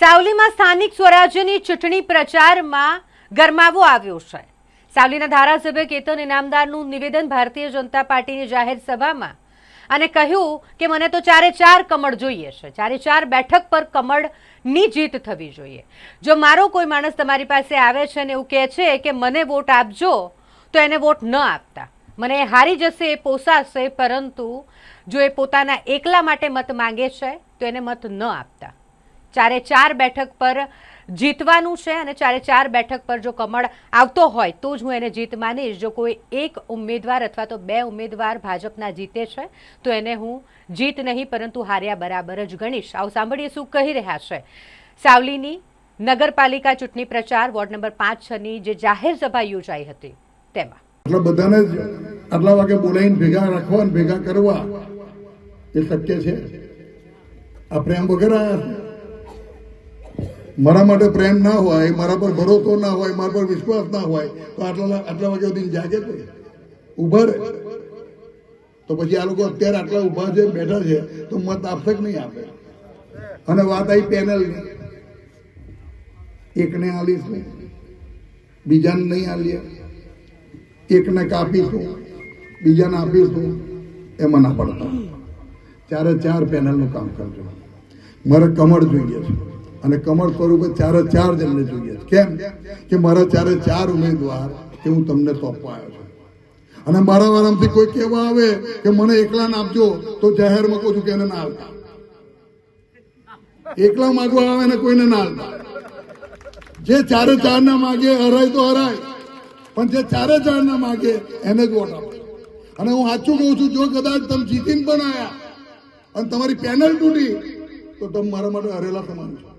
સાવલીમાં સ્થાનિક સ્વરાજ્યની ચૂંટણી પ્રચારમાં ગરમાવો આવ્યો છે। સાવલીના ધારાસભ્ય કેતન ઇનામદારનું નિવેદન ભારતીય જનતા પાર્ટીની જાહેર સભામાં અને કહ્યું કે મને તો 4-4 કમળ જોઈએ છે। 4-4 બેઠક પર કમળની જીત થવી જોઈએ। જો મારો કોઈ માણસ તમારી પાસે આવે છે અને એવું કહે છે કે મને વોટ આપજો તો એને વોટ ન આપતા। મને હારી જશે એ પોસાશે, પરંતુ જો એ પોતાના એકલા માટે મત માંગે છે તો એને મત ન આપતા। 4-4 બેઠક પર જીતવાનું છે અને 4-4 બેઠક પર જો કમળ આવતો હોય તો જ હું એને જીત માનીશ। જો કોઈ એક ઉમેદવાર અથવા તો 2 ઉમેદવાર ભાજપના જીતે છે તો એને હું જીત નહીં પરંતુ હાર્યા બરાબર જ ગણીશ। આવું સાંભળીએ શું કહી રહ્યા છે સાવલીની નગરપાલિકા ચૂંટણી પ્રચાર વોર્ડ નંબર 5-6ની જે જાહેર સભા યોજાઈ હતી તેમાં। એટલે બધાને આટલા વાગે બોલાવીને ભેગા રાખવા અને ભેગા કરવા એ શક્ય છે? આ પ્રેમ વગર આવ્યા છે? મારા માટે પ્રેમ ના હોય, મારા પર ભરોસો ના હોય, મારા પર વિશ્વાસ ના હોય તો આટલા વાગે સુધી જાગે છે, ઉભા રહે તો પછી આ લોકો અત્યારે આટલા ઉભા છે, બેઠા છે તો મત આપશે કે નહીં આપે? અને વાત આવી પેનલની, એકને આલીશું, બીજાને નહીં આલીએ, એકને કાપીશું, બીજાને આપીશું, એમાં ના પડતા 4-4 પેનલનું કામ કરજો। મારે કમળ જોઈએ છે અને કમળ સ્વરૂપે 4-4 જણને જોઈએ છે। કેમ કે મારા 4-4 ઉમેદવાર કે હું તમને સોંપવા આવ્યો છું અને મારા વારામાંથી કોઈ કહેવા આવે કે મને એકલાને આપજો તો જાહેરમાં કહું છું કે એને ના આવતા। એકલા માગવા આવે ને કોઈને ના આવતા। જે 4-4 ના માગે હરાય તો હરાય, પણ જે 4-4 ના માગે એને જ વોટ આપો। અને હું સાચું કહું છું, જો કદાચ તમે જીતીને પણ આવ્યા અને તમારી પેનલ તૂટી તો તમે મારા માટે હરેલા સમાન છો।